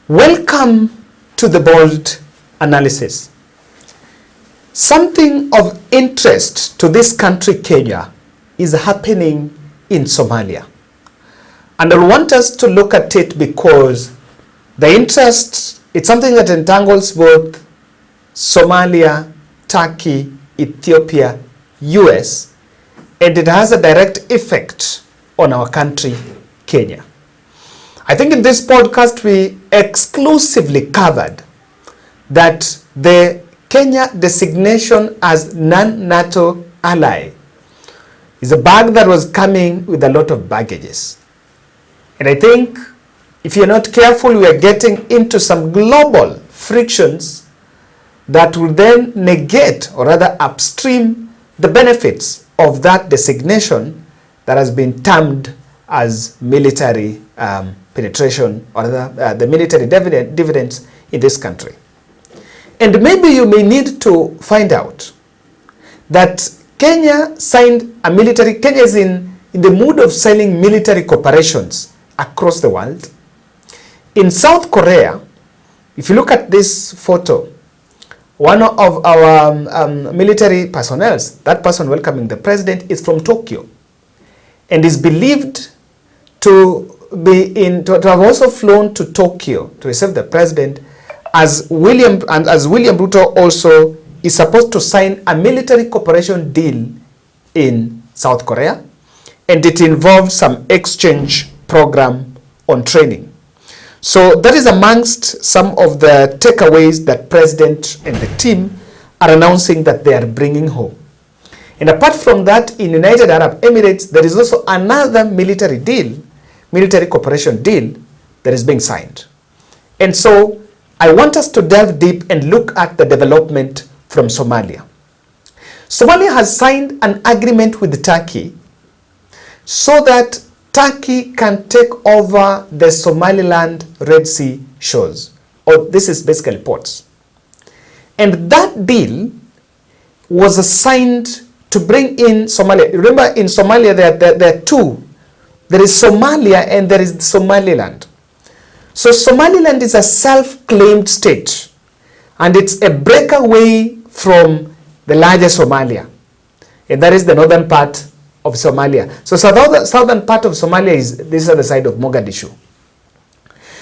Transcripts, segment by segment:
Welcome to the bold analysis. Something of interest to this country, Kenya, is happening in Somalia. And I want us to look at it because the interest, it's something that entangles both Somalia, Turkey, Ethiopia, US, and it has a direct effect on our country, Kenya. I think in this podcast we exclusively covered that the Kenya designation as non-NATO ally is a bag that was coming with a lot of baggages. And I think if you're not careful, we are getting into some global frictions that will then negate or rather upstream the benefits of that designation that has been termed as military penetration or the military dividends in this country. And maybe you may need to find out that Kenya signed a military, Kenya is in the mood of signing military cooperations across the world. In South Korea, if you look at this photo, one of our military personnel, that person welcoming the president, is from Tokyo and is believed to have also flown to Tokyo to receive the president, as William Ruto also is supposed to sign a military cooperation deal in South Korea, and it involves some exchange program on training. So that is amongst some of the takeaways that President and the team are announcing that they are bringing home. And apart from that, in United Arab Emirates, there is also another military cooperation deal that is being signed. And so I want us to delve deep and look at the development from Somalia. Somalia has signed an agreement with Turkey so that Turkey can take over the Somaliland Red Sea shores. Or this is basically ports. And that deal was signed to bring in Somalia. Remember, in Somalia there are two. There is Somalia and there is Somaliland. So Somaliland is a self-claimed state, and it's a breakaway from the larger Somalia, and that is the northern part of Somalia. So southern part of Somalia is this other side of Mogadishu.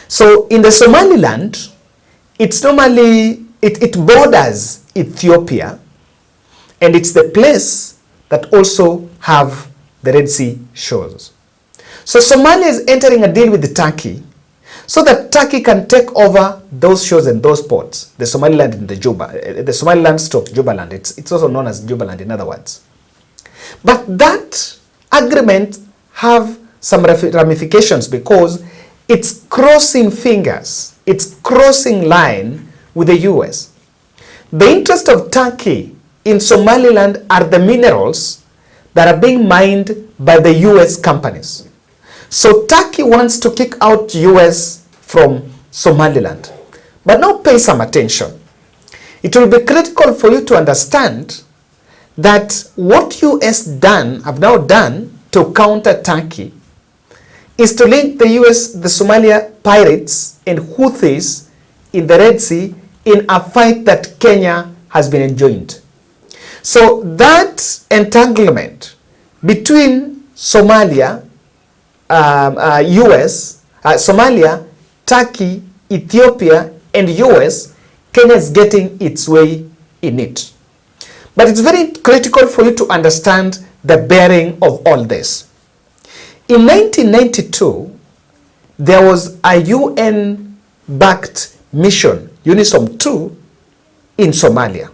So in the Somaliland, it's normally it borders Ethiopia, and it's the place that also have the Red Sea shores. So Somalia is entering a deal with Turkey so that Turkey can take over those shores and those ports, the Somaliland and the Somaliland stroke Jubaland. It's also known as Jubaland in other words. But that agreement have some ramifications because it's crossing fingers, it's crossing line with the US. The interest of Turkey in Somaliland are the minerals that are being mined by the US companies. So Turkey wants to kick out US from Somaliland. But now pay some attention. It will be critical for you to understand that what US have now done to counter Turkey is to link the the Somalia pirates and Houthis in the Red Sea in a fight that Kenya has been enjoined. So that entanglement between Somalia, Somalia, Turkey, Ethiopia, and US, Kenya is getting its way in it. But it's very critical for you to understand the bearing of all this. In 1992, there was a UN-backed mission, UNISOM 2, in Somalia.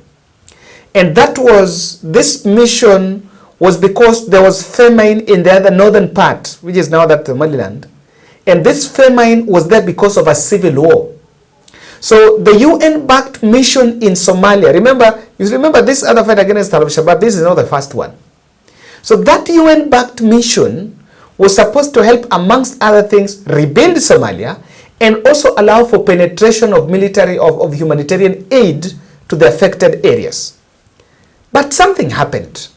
And this mission was because there was famine in the other northern part, which is now that Somaliland. And this famine was there because of a civil war. So the UN-backed mission in Somalia, you remember this other fight against Al-Shabaab, this is not the first one. So that UN-backed mission was supposed to help, amongst other things, rebuild Somalia and also allow for penetration of humanitarian aid to the affected areas. But something happened.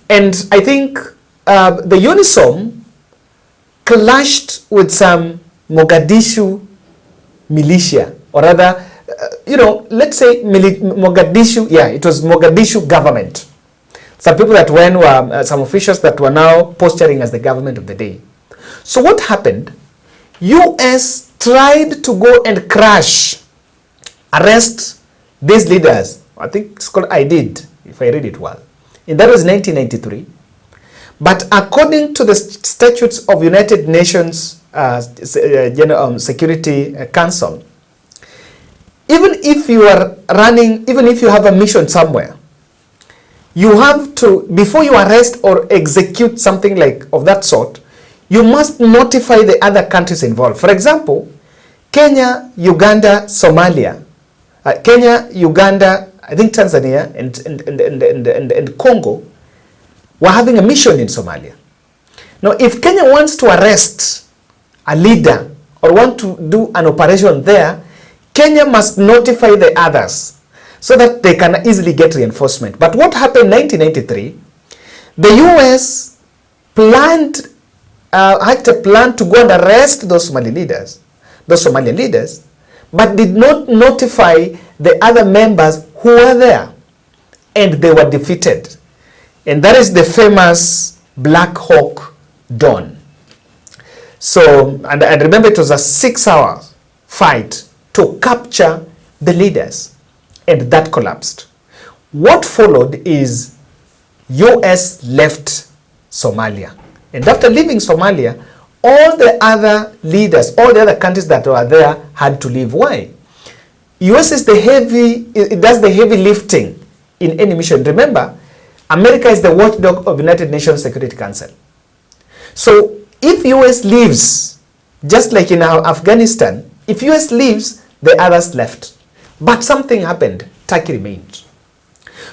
And I think the UNISOM clashed with some Mogadishu militia, or rather, let's say Mogadishu. Yeah, it was Mogadishu government. Some people that were some officials that were now posturing as the government of the day. So what happened? US tried to go and arrest these leaders. I think it's called I did, if I read it well. And that was 1993. But according to the statutes of United Nations Security Council, even if you are running, even if you have a mission somewhere, you have to, before you arrest or execute something like of that sort, you must notify the other countries involved. For example, Kenya, Uganda, Somalia, Kenya, Uganda, I think Tanzania, and Congo were having a mission in Somalia. Now, if Kenya wants to arrest a leader or want to do an operation there, Kenya must notify the others so that they can easily get reinforcement. But what happened in 1993, the US had a plan to go and arrest those Somalian leaders, but did not notify the other members who were there, and they were defeated. And that is the famous Black Hawk Dawn. So, and remember, it was a 6-hour fight to capture the leaders, and that collapsed. What followed is US left Somalia. And after leaving Somalia, all the other leaders, all the other countries that were there had to leave. Why? US is it does the heavy lifting in any mission. Remember, America is the watchdog of United Nations Security Council. So if US leaves, just like in Afghanistan, if US leaves, the others left. But something happened. Turkey remained.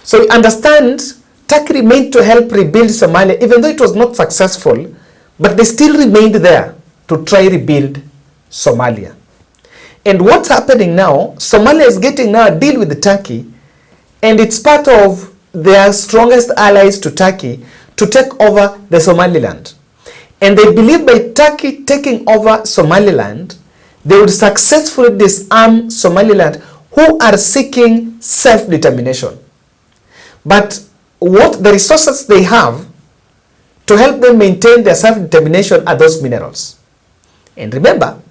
So you understand, Turkey remained to help rebuild Somalia, even though it was not successful, but they still remained there to try rebuild Somalia. And what's happening now, Somalia is getting now a deal with Turkey, and it's part of their strongest allies to Turkey to take over the Somaliland. And they believe by Turkey taking over Somaliland, they would successfully disarm Somaliland, who are seeking self-determination. But what the resources they have to help them maintain their self-determination are those minerals. And remember,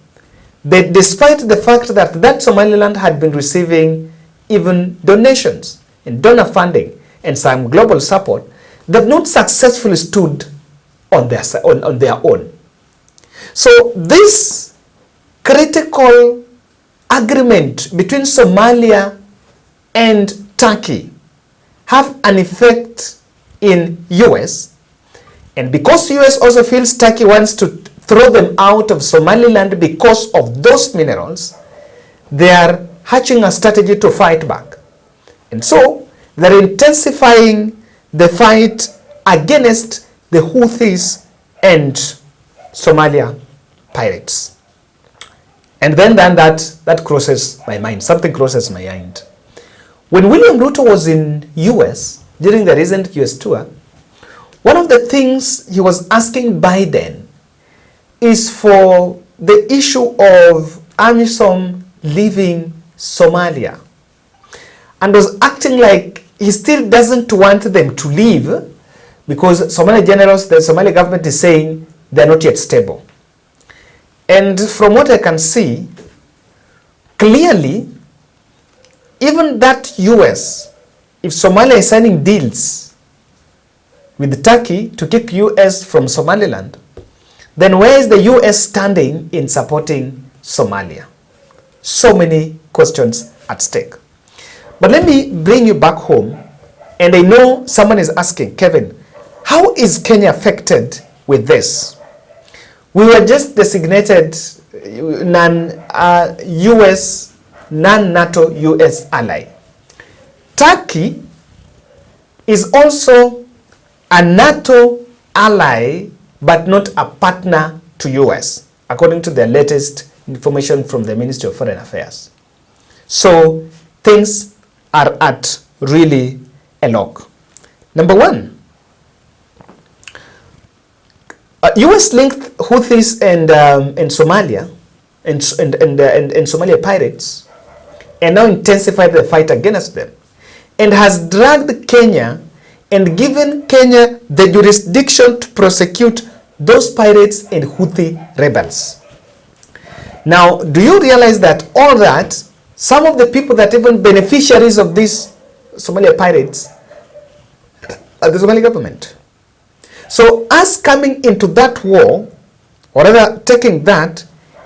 that despite the fact that Somaliland had been receiving even donations and donor funding and some global support, they've not successfully stood on their own. So this critical agreement between Somalia and Turkey have an effect in US, and because US also feels Turkey wants to throw them out of Somaliland because of those minerals, they are hatching a strategy to fight back. And so they're intensifying the fight against the Houthis and Somalia pirates. And then that crosses my mind. Something crosses my mind. When William Ruto was in US during the recent US tour, one of the things he was asking Biden is for the issue of AMISOM leaving Somalia, and was acting like he still doesn't want them to leave because Somali generals, the Somali government is saying they're not yet stable. And from what I can see, clearly, even that US, if Somalia is signing deals with Turkey to keep US from Somaliland, then where is the US standing in supporting Somalia? So many questions at stake. But let me bring you back home, and I know someone is asking, Kevin, how is Kenya affected with this? We were just designated non-US, non-NATO US ally. Turkey is also a NATO ally, but not a partner to US, according to the latest information from the Ministry of Foreign Affairs. So things are at really a lock. Number one, US-linked Houthis and Somalia and Somalia pirates and now intensified the fight against them, and has dragged Kenya and given Kenya the jurisdiction to prosecute those pirates and Houthi rebels. Now, do you realize that all that, some of the people that even beneficiaries of these Somalia pirates are the Somali government? So us coming into that war, or rather taking that,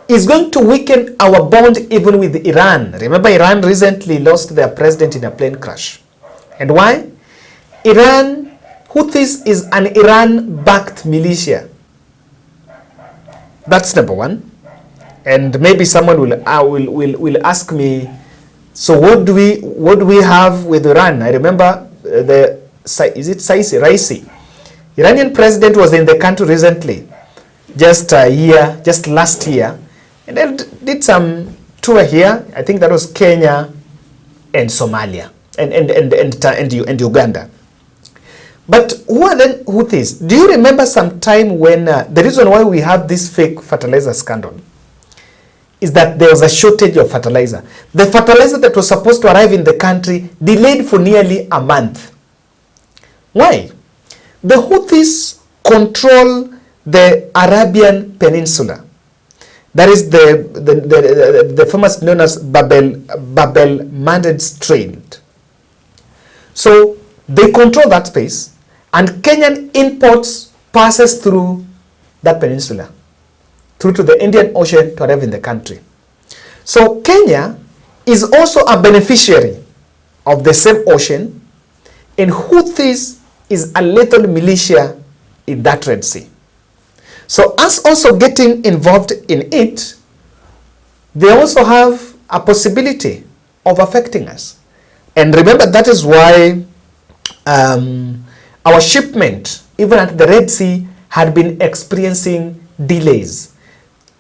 is going to weaken our bond even with Iran. Remember, Iran recently lost their president in a plane crash. And why? Iran, Houthis is an Iran-backed militia. That's number one. And maybe someone will ask me, so what do we have with Iran? I remember Raisi? Iranian president was in the country recently, just last year, and then did some tour here. I think that was Kenya and Somalia and Uganda. But who are then Houthis? Do you remember some time when the reason why we have this fake fertilizer scandal is that there was a shortage of fertilizer. The fertilizer that was supposed to arrive in the country delayed for nearly a month. Why? The Houthis control the Arabian Peninsula. That is the famous known as Babel Mandeb Strait. So they control that space, and Kenyan imports passes through that peninsula, through to the Indian Ocean to arrive in the country. So Kenya is also a beneficiary of the same ocean, and Houthis is a little militia in that Red Sea. So us also getting involved in it, they also have a possibility of affecting us. And remember, that is why our shipment, even at the Red Sea, had been experiencing delays.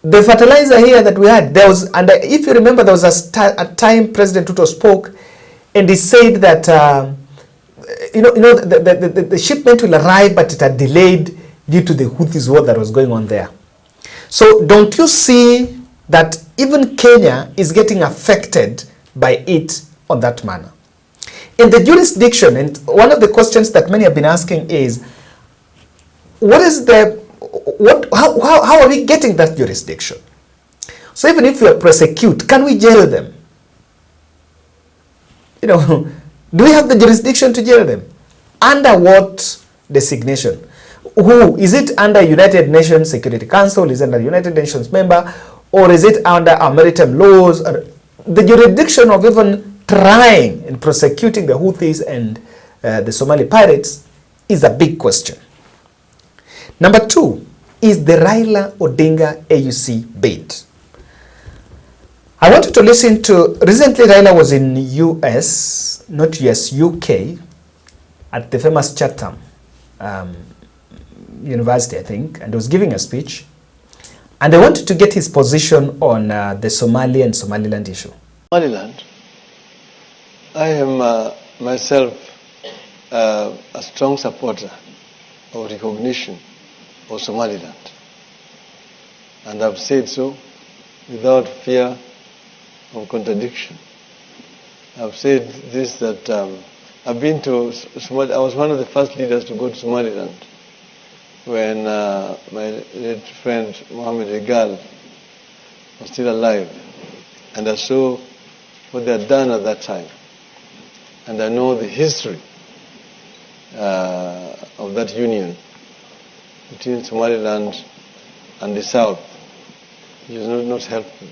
The fertilizer here that we had, there was, and if you remember, there was a time President Ruto spoke, and he said that the shipment will arrive, but it had delayed due to the Houthis war that was going on there. So don't you see that even Kenya is getting affected by it on that manner? In the jurisdiction, and one of the questions that many have been asking is, how are we getting that jurisdiction? So even if we are prosecute, can we jail them? Do we have the jurisdiction to jail them? Under what designation? Who? Is it under United Nations Security Council? Is it under United Nations member? Or is it under our maritime laws? Or the jurisdiction of even trying and prosecuting the Houthis and the Somali pirates is a big question. Number two is the Raila Odinga AUC bid. I want you to listen to, recently Raila was in UK, at the famous Chatham University, I think, and he was giving a speech. And I wanted to get his position on the Somali and Somaliland issue. Somaliland, I am myself a strong supporter of recognition of Somaliland. And I've said so without fear of contradiction. I've said this, that I've been to Somalia. I was one of the first leaders to go to Somaliland when my late friend Mohammed Regal was still alive. And I saw what they had done at that time. And I know the history of that union between Somaliland and the South, which is not helpful.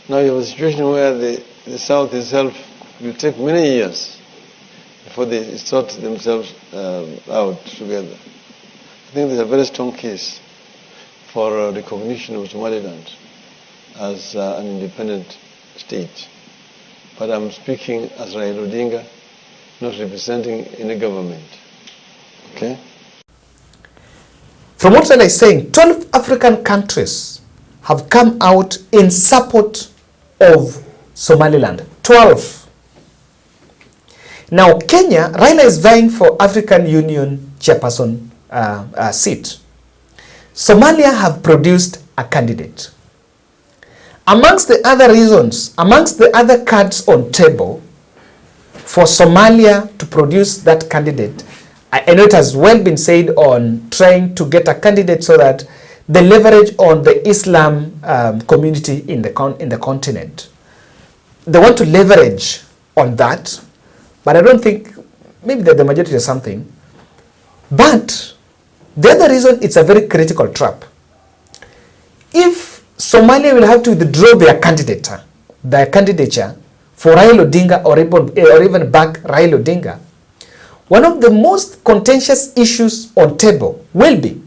Now you have a situation where the South itself will take many years before they sort themselves out together. I think there's a very strong case for recognition of Somaliland as an independent state. But I'm speaking as Raila Odinga, not representing any government. Okay? From what Raila is saying, 12 African countries have come out in support of Somaliland. 12. Now, Kenya, Raila is vying for African Union chairperson seat. Somalia have produced a candidate. amongst the other reasons, amongst the other cards on table for Somalia to produce that candidate, I know it has well been said on trying to get a candidate so that the leverage on the Islam community in the continent. They want to leverage on that, but I don't think, maybe the majority or something. But the other reason, it's a very critical trap. If Somalia will have to withdraw their candidature for Raila Odinga or even back Raila Odinga, one of the most contentious issues on table will be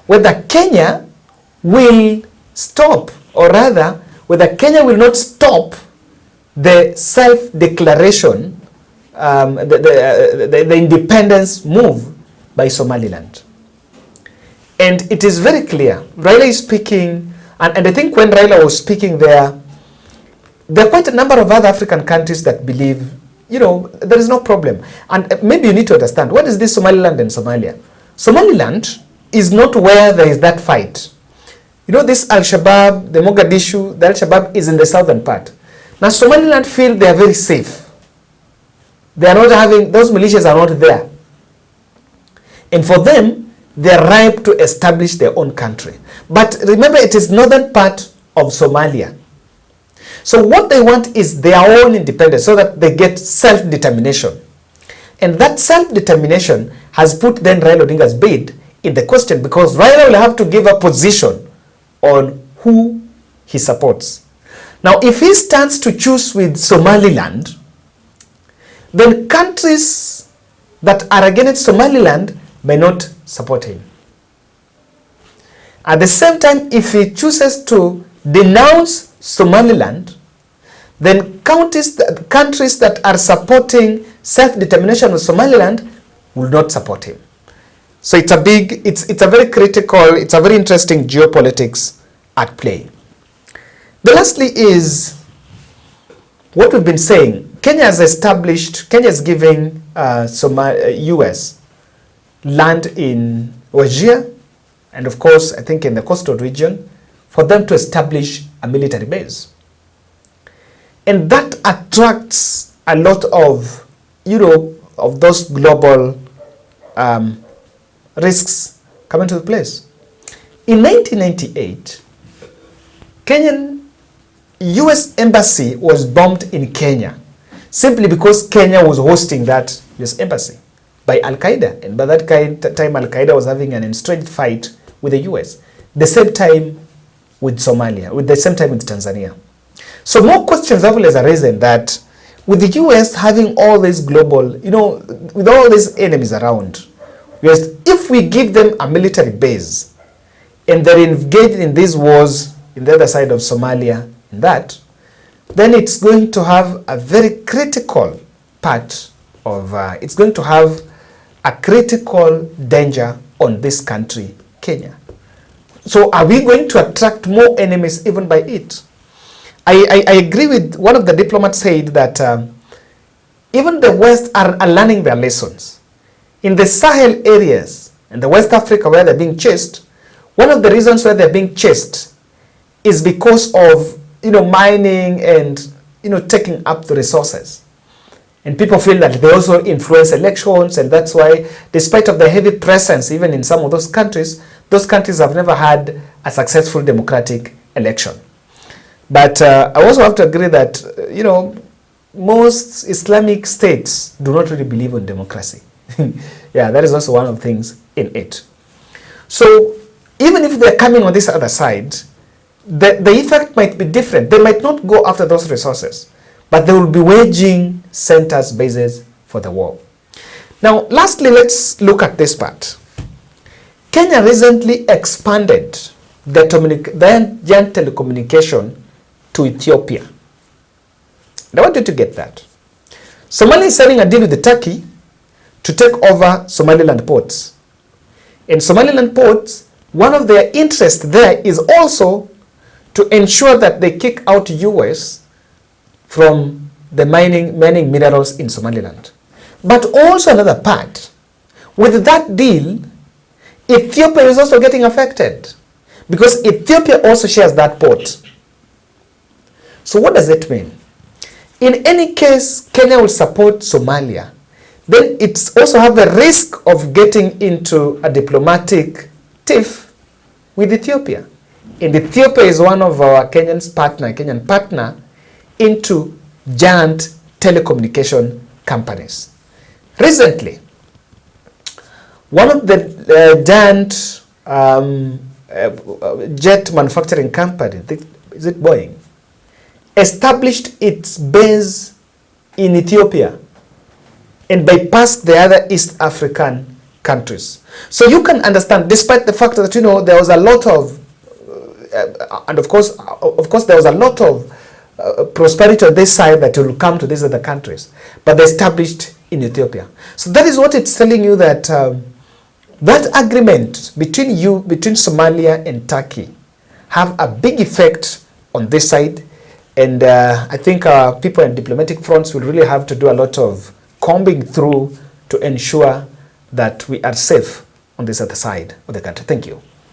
whether Kenya will stop, or rather, whether Kenya will not stop the self-declaration, the independence move by Somaliland. And it is very clear, Raila is speaking, and I think when Raila was speaking there are quite a number of other African countries that believe, there is no problem. And maybe you need to understand, what is this Somaliland and Somalia? Somaliland is not where there is that fight. This Al-Shabaab, the Mogadishu, the Al-Shabaab is in the southern part. Now Somaliland feel they are very safe. They are not having, those militias are not there. And for them, they are ripe to establish their own country. But remember, it is northern part of Somalia. So what they want is their own independence so that they get self-determination. And that self-determination has put then Raila Odinga's bid in the question, because Raila will have to give a position on who he supports. Now, if he stands to choose with Somaliland, then countries that are against Somaliland may not support him. At the same time, if he chooses to denounce Somaliland, then countries that are supporting self-determination of Somaliland will not support him. So it's a very critical, it's a very interesting geopolitics at play. The lastly is what we've been saying. Kenya is giving US land in Wajir, and of course, I think in the coastal region, for them to establish a military base. And that attracts a lot of, of those global risks coming to place. In 1998, Kenyan US embassy was bombed in Kenya simply because Kenya was hosting that US embassy by Al-Qaeda. And by that time, Al-Qaeda was having an estranged fight with the US. The same time with Somalia, with the same time with Tanzania. So more questions have arisen that with the US having all these global, with all these enemies around, if we give them a military base and they're engaged in these wars in the other side of Somalia, then it's going to have a very critical part of, it's going to have a critical danger on this country, Kenya. So are we going to attract more enemies even by it? I agree with one of the diplomats said that even the West are learning their lessons. In the Sahel areas, in the West Africa where they're being chased, one of the reasons why they're being chased is because of mining and taking up the resources. And people feel that they also influence elections, and that's why, despite of the heavy presence even in some of those countries have never had a successful democratic election. But I also have to agree that most Islamic states do not really believe in democracy. Yeah, that is also one of the things in it. So even if they're coming on this other side, the effect might be different. They might not go after those resources, but they will be waging centers, bases for the war. Now, lastly, let's look at this part. Kenya recently expanded the telecommunication to Ethiopia. And I want you to get that. Somalia is signing a deal with Turkey to take over Somaliland ports. In Somaliland ports, one of their interests there is also to ensure that they kick out US from the mining minerals in Somaliland. But also another part, with that deal, Ethiopia is also getting affected because Ethiopia also shares that port. So what does that mean? In any case, Kenya will support Somalia. Then it's also have a risk of getting into a diplomatic tiff with Ethiopia. And Ethiopia is one of our Kenyan partner into giant telecommunication companies. Recently, one of the giant jet manufacturing company, is it Boeing, established its base in Ethiopia and bypassed the other East African countries. So you can understand, despite the fact that there was a lot of, and of course there was a lot of prosperity on this side that will come to these other countries, but they established in Ethiopia. So that is what it's telling you, that that agreement between Somalia and Turkey have a big effect on this side, and I think people in diplomatic fronts will really have to do a lot of combing through to ensure that we are safe on this other side of the country. Thank you.